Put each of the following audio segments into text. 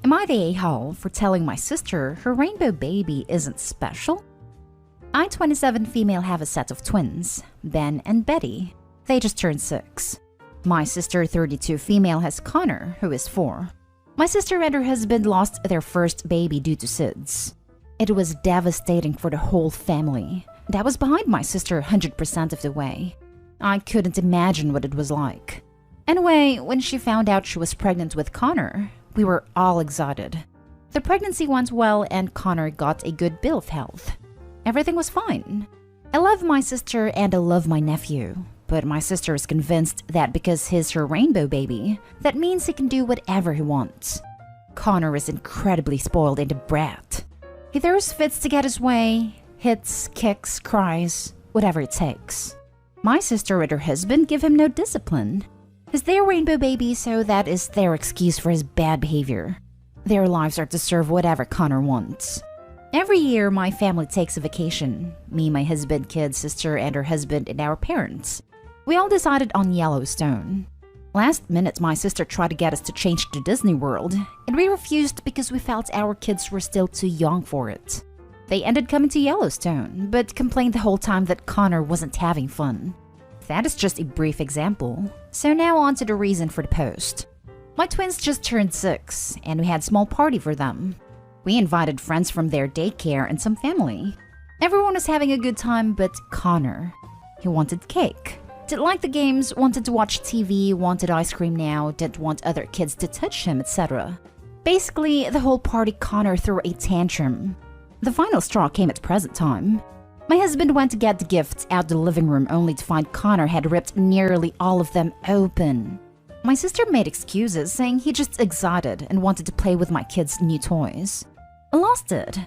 Am I the a-hole for telling my sister her rainbow baby isn't special? I, 27 female, have a set of twins, Ben and Betty. They just turned 6. My sister, 32 female, has Connor, who is 4. My sister and her husband lost their first baby due to SIDS. It was devastating for the whole family. That was behind my sister 100% of the way. I couldn't imagine what it was like. Anyway, when she found out she was pregnant with Connor, we were all excited. The pregnancy went well and Connor got a good bill of health. Everything was fine. I love my sister and I love my nephew, but my sister is convinced that because he's her rainbow baby, that means he can do whatever he wants. Connor is incredibly spoiled and a brat. He throws fits to get his way, hits, kicks, cries, whatever it takes. My sister and her husband give him no discipline. He's their rainbow baby, so that is their excuse for his bad behavior. Their lives are to serve whatever Connor wants. Every year, my family takes a vacation. Me, my husband, kids, sister, and her husband, and our parents. We all decided on Yellowstone. Last minute, my sister tried to get us to change to Disney World, and we refused because we felt our kids were still too young for it. They ended coming to Yellowstone, but complained the whole time that Connor wasn't having fun. That is just a brief example. So now on to the reason for the post. My twins just turned 6, and we had a small party for them. We invited friends from their daycare and some family. Everyone was having a good time but Connor. He wanted cake. Didn't like the games, wanted to watch TV, wanted ice cream now, didn't want other kids to touch him, etc. Basically, the whole party Connor threw a tantrum. The final straw came at present time. My husband went to get the gifts out the living room only to find Connor had ripped nearly all of them open. My sister made excuses, saying he just excited and wanted to play with my kids' new toys. I lost it.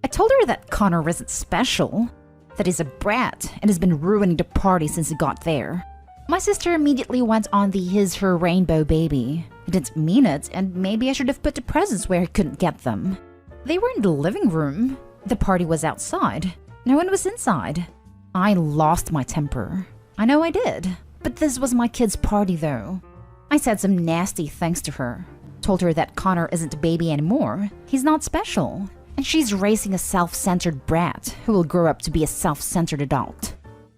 I told her that Connor isn't special, that he's a brat and has been ruining the party since he got there. My sister immediately went on the his/her rainbow baby. I didn't mean it, and maybe I should have put the presents where he couldn't get them. They were in the living room. The party was outside. No one was inside. I lost my temper. I know I did. But this was my kid's party though. I said some nasty things to her. Told her that Connor isn't a baby anymore. He's not special. And she's raising a self-centered brat who will grow up to be a self-centered adult.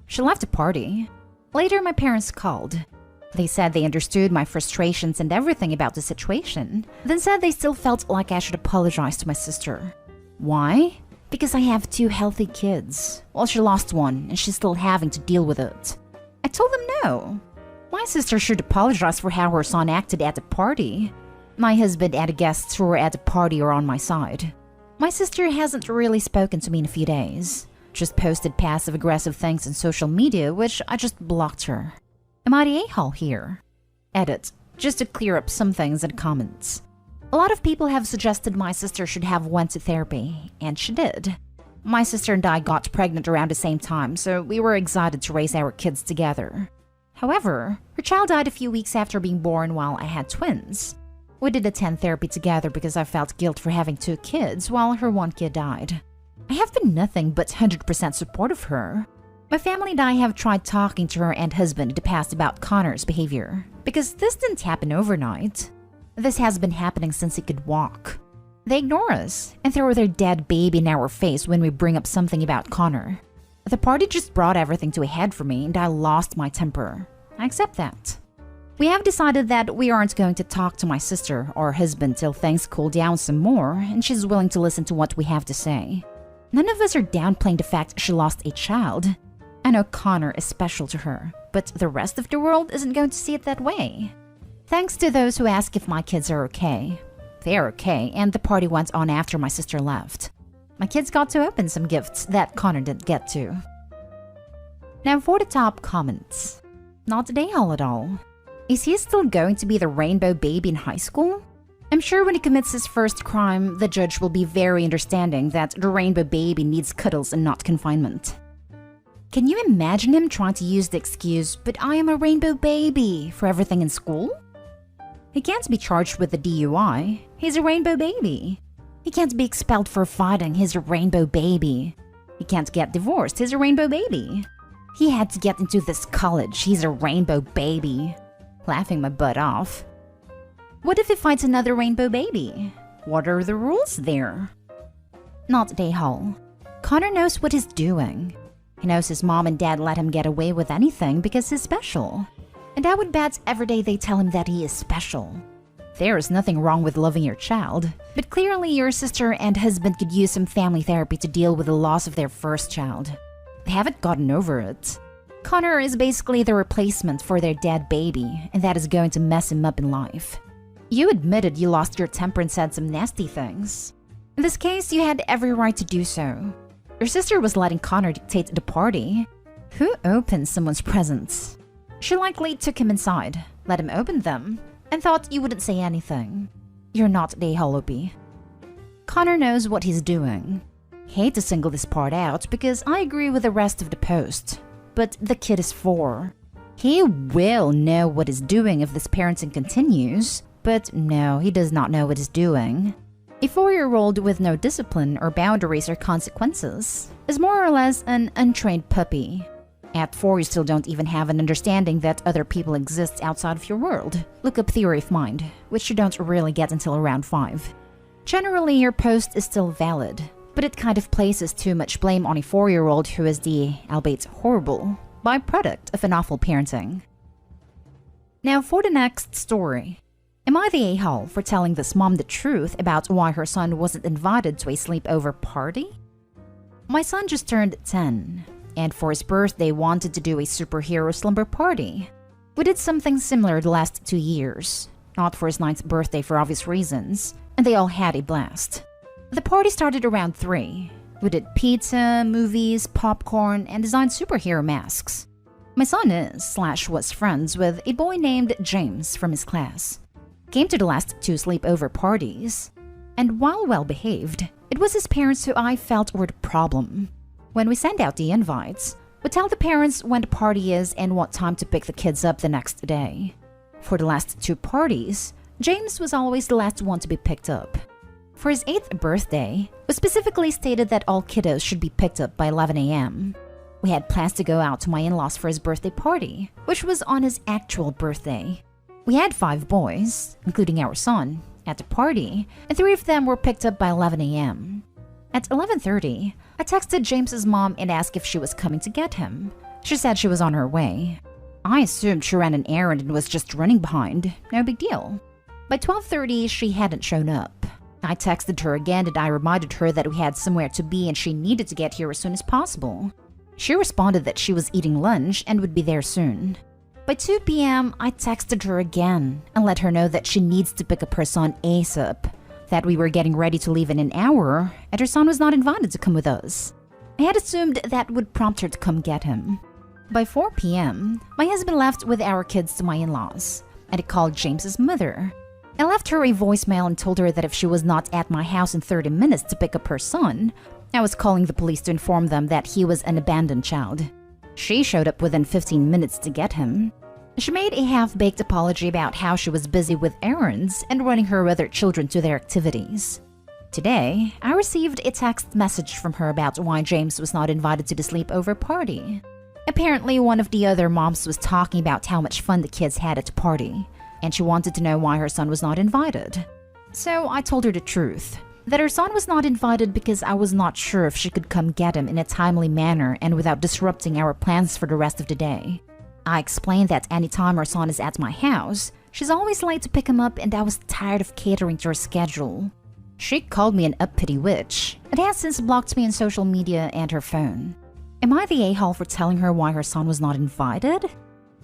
She left the party. Later, my parents called. They said they understood my frustrations and everything about the situation, then said they still felt like I should apologize to my sister. Why? Because I have 2 healthy kids. Well, she lost one, and she's still having to deal with it. I told them no. My sister should apologize for how her son acted at the party. My husband and the guests who were at the party are on my side. My sister hasn't really spoken to me in a few days. Just posted passive-aggressive things on social media, which I just blocked her. Am I the a-hole here? Edit. Just to clear up some things in the comments. A lot of people have suggested my sister should have went to therapy, and she did. My sister and I got pregnant around the same time, so we were excited to raise our kids together. However, her child died a few weeks after being born while I had twins. We did attend therapy together because I felt guilt for having 2 kids while her one kid died. I have been nothing but 100% supportive of her. My family and I have tried talking to her and husband in the past about Connor's behavior, because this didn't happen overnight. This has been happening since he could walk. They ignore us and throw their dead baby in our face when we bring up something about Connor. The party just brought everything to a head for me and I lost my temper. I accept that. We have decided that we aren't going to talk to my sister or husband till things cool down some more and she's willing to listen to what we have to say. None of us are downplaying the fact she lost a child. I know Connor is special to her, but the rest of the world isn't going to see it that way. Thanks to those who ask if my kids are okay. They're okay, and the party went on after my sister left. My kids got to open some gifts that Connor didn't get to. Now for the top comments. Not the a-hole at all. Is he still going to be the rainbow baby in high school? I'm sure when he commits his first crime, the judge will be very understanding that the rainbow baby needs cuddles and not confinement. Can you imagine him trying to use the excuse, "but I am a rainbow baby," for everything in school? He can't be charged with a DUI. He's a rainbow baby. He can't be expelled for fighting. He's a rainbow baby. He can't get divorced. He's a rainbow baby. He had to get into this college. He's a rainbow baby. Laughing my butt off. What if he fights another rainbow baby? What are the rules there? Not Day-Hall. Connor knows what he's doing. He knows his mom and dad let him get away with anything because he's special. And I would bet every day they tell him that he is special. There is nothing wrong with loving your child, but clearly your sister and husband could use some family therapy to deal with the loss of their first child. They haven't gotten over it. Connor is basically the replacement for their dead baby, and that is going to mess him up in life. You admitted you lost your temper and said some nasty things. In this case, you had every right to do so. Your sister was letting Connor dictate the party. Who opens someone's presents? She likely took him inside, let him open them, and thought you wouldn't say anything. You're not Day-Hall, OP. Connor knows what he's doing. Hate to single this part out because I agree with the rest of the post. But the kid is 4. He will know what he's doing if this parenting continues, but no, he does not know what he's doing. A 4-year-old with no discipline or boundaries or consequences is more or less an untrained puppy. At 4, you still don't even have an understanding that other people exist outside of your world. Look up theory of mind, which you don't really get until around 5. Generally, your post is still valid, but it kind of places too much blame on a 4-year-old who is the, albeit horrible, byproduct of an awful parenting. Now for the next story. Am I the a-hole for telling this mom the truth about why her son wasn't invited to a sleepover party? My son just turned 10, and for his birthday wanted to do a superhero slumber party. We did something similar the last 2 years, not for his 9th birthday for obvious reasons, and they all had a blast. The party started around 3. We did pizza, movies, popcorn, and designed superhero masks. My son was friends with a boy named James from his class. Came to the last 2 sleepover parties, and while well behaved, it was his parents who I felt were the problem. When we send out the invites, we tell the parents when the party is and what time to pick the kids up the next day. For the last 2 parties, James was always the last one to be picked up. For his 8th birthday, we specifically stated that all kiddos should be picked up by 11 a.m. We had plans to go out to my in-laws for his birthday party, which was on his actual birthday. We had 5 boys, including our son, at the party, and 3 of them were picked up by 11 a.m. At 11:30, I texted James's mom and asked if she was coming to get him. She said she was on her way. I assumed she ran an errand and was just running behind. No big deal. By 12:30, she hadn't shown up. I texted her again and I reminded her that we had somewhere to be and she needed to get here as soon as possible. She responded that she was eating lunch and would be there soon. By 2 p.m., I texted her again and let her know that she needs to pick up her son ASAP, that we were getting ready to leave in an hour, and her son was not invited to come with us. I had assumed that would prompt her to come get him. By 4 p.m., my husband left with our kids to my in-laws, and I called James's mother. I left her a voicemail and told her that if she was not at my house in 30 minutes to pick up her son, I was calling the police to inform them that he was an abandoned child. She showed up within 15 minutes to get him. She made a half-baked apology about how she was busy with errands and running her other children to their activities. Today, I received a text message from her about why James was not invited to the sleepover party. Apparently, one of the other moms was talking about how much fun the kids had at the party, and she wanted to know why her son was not invited. So I told her the truth, that her son was not invited because I was not sure if she could come get him in a timely manner and without disrupting our plans for the rest of the day. I explained that anytime our son is at my house, she's always late to pick him up and I was tired of catering to her schedule. She called me an uppity witch and has since blocked me on social media and her phone. Am I the a-hole for telling her why her son was not invited?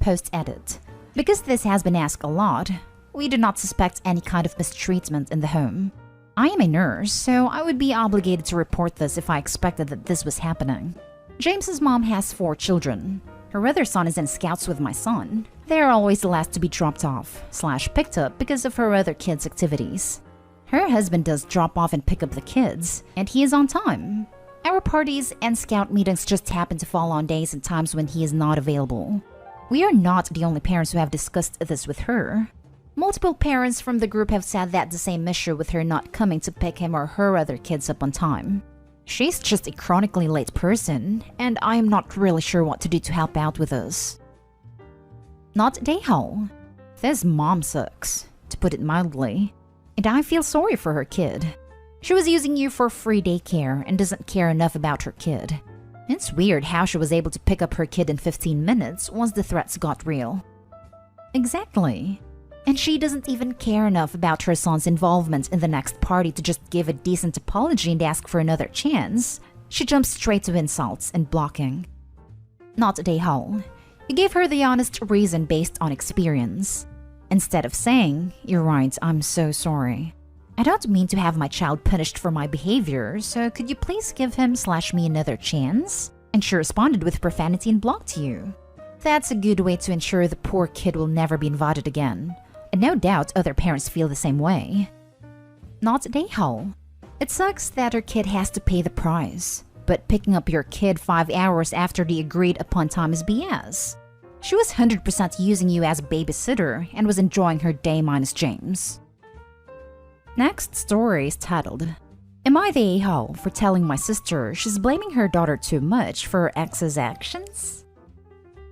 Post-edit. Because this has been asked a lot, we do not suspect any kind of mistreatment in the home. I am a nurse, so I would be obligated to report this if I expected that this was happening. James's mom has 4 children. Her other son is in scouts with my son. They are always the last to be dropped off / picked up because of her other kids' activities. Her husband does drop off and pick up the kids, and he is on time. Our parties and scout meetings just happen to fall on days and times when he is not available. We are not the only parents who have discussed this with her. Multiple parents from the group have said that the same issue with her not coming to pick him or her other kids up on time. She's just a chronically late person, and I am not really sure what to do to help out with this. Not Day-Hole. This mom sucks, to put it mildly. And I feel sorry for her kid. She was using you for free daycare and doesn't care enough about her kid. It's weird how she was able to pick up her kid in 15 minutes once the threats got real. Exactly. And she doesn't even care enough about her son's involvement in the next party to just give a decent apology and ask for another chance. She jumps straight to insults and blocking. Not Daehal. You gave her the honest reason based on experience. Instead of saying, "You're right, I'm so sorry. I don't mean to have my child punished for my behavior, so could you please give him/me another chance?" And she responded with profanity and blocked you. That's a good way to ensure the poor kid will never be invited again. And no doubt other parents feel the same way. Not Daehal. It sucks that her kid has to pay the price, but picking up your kid 5 hours after the agreed upon time is BS. She was 100% using you as a babysitter and was enjoying her day minus James. Next story is titled, "Am I the a-hole for telling my sister she's blaming her daughter too much for her ex's actions?"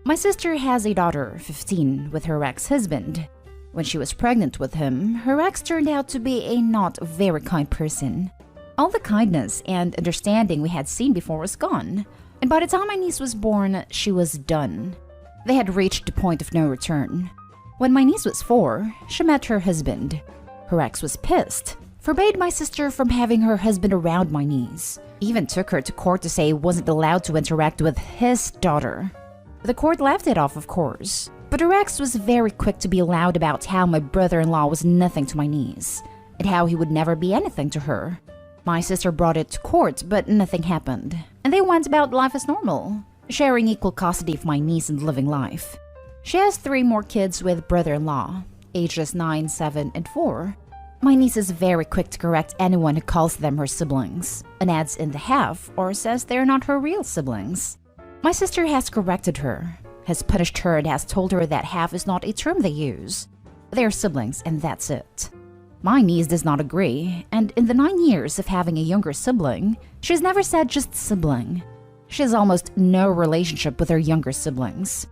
My sister has a daughter, 15, with her ex-husband. When she was pregnant with him, her ex turned out to be a not very kind person. All the kindness and understanding we had seen before was gone, and by the time my niece was born, she was done. They had reached the point of no return. When my niece was 4, she met her husband. Her ex was pissed, forbade my sister from having her husband around my niece, even took her to court to say he wasn't allowed to interact with his daughter. The court laughed it off, of course, but her ex was very quick to be loud about how my brother-in-law was nothing to my niece, and how he would never be anything to her. My sister brought it to court, but nothing happened, and they went about life as normal, sharing equal custody of my niece and living life. She has 3 more kids with brother-in-law, ages 9, 7, and 4. My niece is very quick to correct anyone who calls them her siblings, and adds in the half or says they're not her real siblings. My sister has corrected her, has punished her, and has told her that half is not a term they use. They're siblings and that's it. My niece does not agree, and in the 9 years of having a younger sibling, she's never said just sibling. She has almost no relationship with her younger siblings.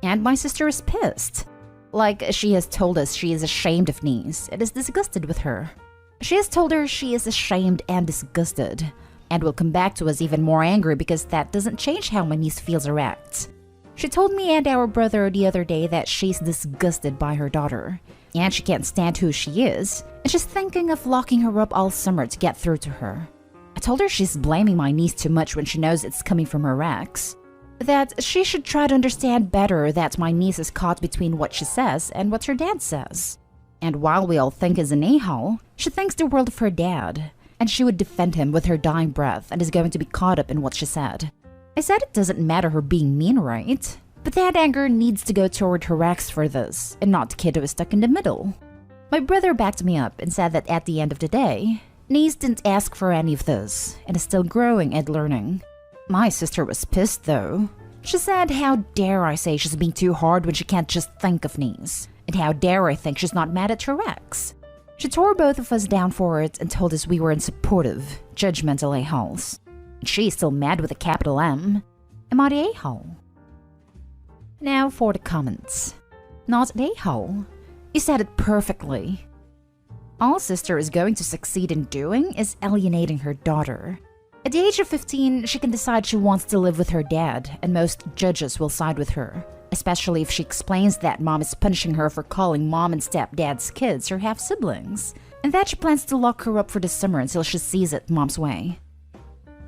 And my sister is pissed. Like, she has told us she is ashamed of niece and is disgusted with her. She has told her she is ashamed and disgusted, and will come back to us even more angry because that doesn't change how my niece feels or acts. She told me and our brother the other day that she's disgusted by her daughter, and she can't stand who she is, and she's thinking of locking her up all summer to get through to her. I told her she's blaming my niece too much when she knows it's coming from her ex. That she should try to understand better that my niece is caught between what she says and what her dad says. And while we all think is an a-hole, she thinks the world of her dad, and she would defend him with her dying breath and is going to be caught up in what she said. I said it doesn't matter her being mean, right? But that anger needs to go toward her ex for this, and not the kid who is stuck in the middle. My brother backed me up and said that at the end of the day, niece didn't ask for any of this, and is still growing and learning. My sister was pissed though. She said, how dare I say she's being too hard when she can't just think of niece, and how dare I think she's not mad at her ex. She tore both of us down for it and told us we were unsupportive, judgmental a-holes. And she's still mad with a capital M. Am I the a-hole? Now for the comments. Not the a-hole. You said it perfectly. All sister is going to succeed in doing is alienating her daughter. At the age of 15, she can decide she wants to live with her dad, and most judges will side with her, especially if she explains that mom is punishing her for calling mom and stepdad's kids her half-siblings, and that she plans to lock her up for the summer until she sees it mom's way.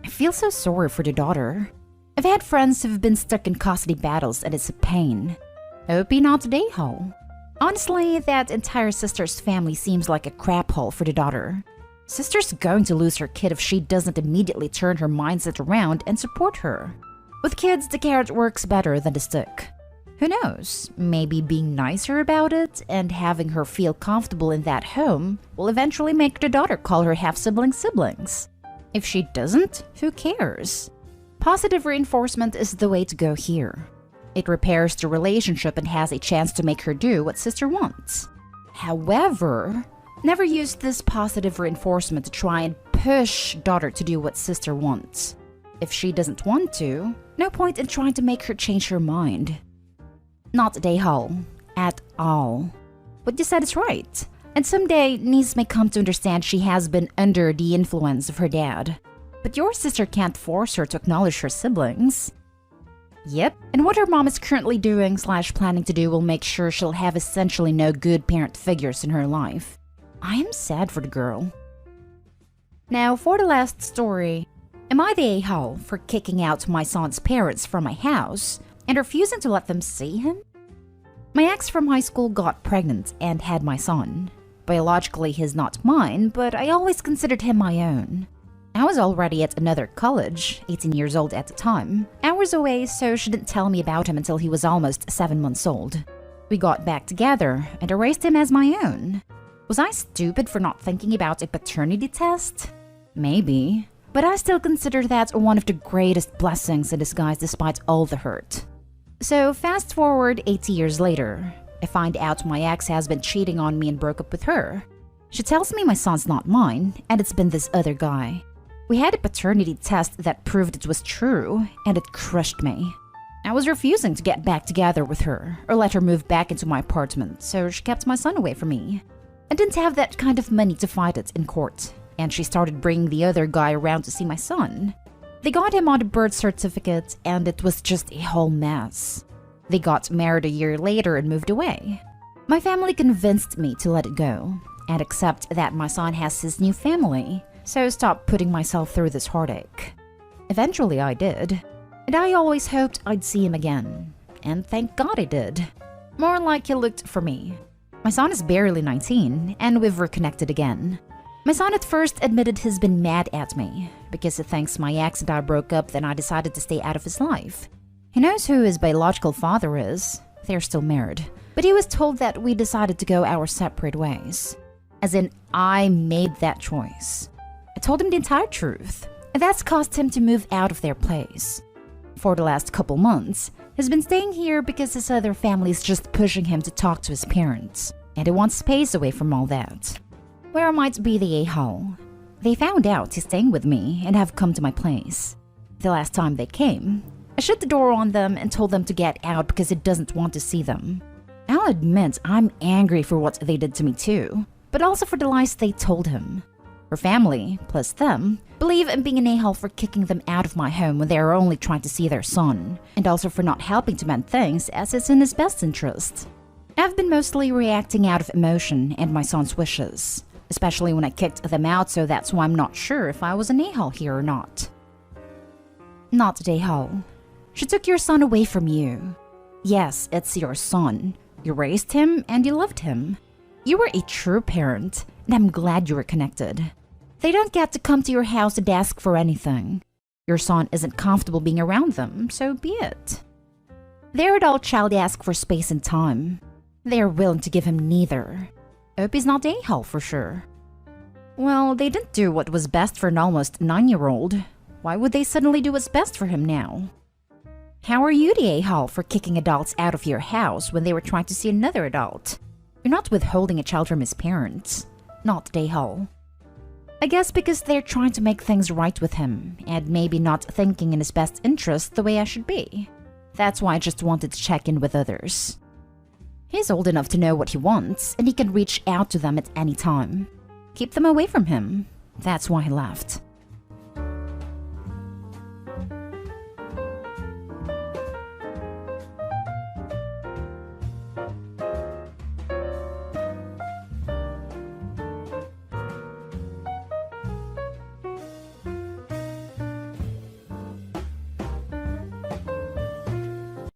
I feel so sorry for the daughter. I've had friends who've been stuck in custody battles, and it's a pain. I hope you're not the a-hole. Honestly, that entire sister's family seems like a crap hole for the daughter. Sister's going to lose her kid if she doesn't immediately turn her mindset around and support her. With kids, the carrot works better than the stick. Who knows, maybe being nicer about it and having her feel comfortable in that home will eventually make the daughter call her half-siblings siblings. If she doesn't, who cares? Positive reinforcement is the way to go here. It repairs the relationship and has a chance to make her do what sister wants. However, never use this positive reinforcement to try and push daughter to do what sister wants. If she doesn't want to, no point in trying to make her change her mind. Not a a-hole. At all. What you said is right. And someday, niece may come to understand she has been under the influence of her dad. But your sister can't force her to acknowledge her siblings. Yep, and what her mom is currently doing / planning to do will make sure she'll have essentially no good parent figures in her life. I am sad for the girl. Now, for the last story. Am I the a-hole for kicking out my son's parents from my house and refusing to let them see him? My ex from high school got pregnant and had my son. Biologically, he's not mine, but I always considered him my own. I was already at another college, 18 years old at the time, hours away, so she didn't tell me about him until he was almost 7 months old. We got back together and I raised him as my own. Was I stupid for not thinking about a paternity test? Maybe. But I still consider that one of the greatest blessings in disguise despite all the hurt. So fast forward 80 years later, I find out my ex has been cheating on me and broke up with her. She tells me my son's not mine, and it's been this other guy. We had a paternity test that proved it was true, and it crushed me. I was refusing to get back together with her, or let her move back into my apartment, so she kept my son away from me. I didn't have that kind of money to fight it in court. And she started bringing the other guy around to see my son. They got him on the birth certificate, and it was just a whole mess. They got married a year later and moved away. My family convinced me to let it go, and accept that my son has his new family, so stop putting myself through this heartache. Eventually I did, and I always hoped I'd see him again, and thank God I did. More like he looked for me. My son is barely 19, and we've reconnected again. My son at first admitted he's been mad at me, because he thinks my ex and I broke up, then I decided to stay out of his life. He knows who his biological father is. They're still married. But he was told that we decided to go our separate ways. As in, I made that choice. I told him the entire truth, and that's caused him to move out of their place. For the last couple months, he's been staying here because his other family is just pushing him to talk to his parents, and he wants space away from all that. Where I might be the a-hole. They found out he's staying with me and have come to my place. The last time they came, I shut the door on them and told them to get out because he doesn't want to see them. I'll admit I'm angry for what they did to me too, but also for the lies they told him. Her family, plus them, believe in being an a-hole for kicking them out of my home when they are only trying to see their son, and also for not helping to mend things as it's in his best interest. I've been mostly reacting out of emotion and my son's wishes. Especially when I kicked them out, so that's why I'm not sure if I was an a-hole here or not. Not an a-hole. She took your son away from you. Yes, it's your son. You raised him and you loved him. You were a true parent, and I'm glad you were connected. They don't get to come to your house and ask for anything. Your son isn't comfortable being around them, so be it. Their adult child asks for space and time. They are willing to give him neither. Hope he's not a-hole for sure. Well, they didn't do what was best for an almost 9-year-old. Why would they suddenly do what's best for him now? How are you the a-hole for kicking adults out of your house when they were trying to see another adult? You're not withholding a child from his parents. Not the a-hole. I guess because they're trying to make things right with him, and maybe not thinking in his best interest the way I should be. That's why I just wanted to check in with others. He's old enough to know what he wants, and he can reach out to them at any time. Keep them away from him. That's why he left.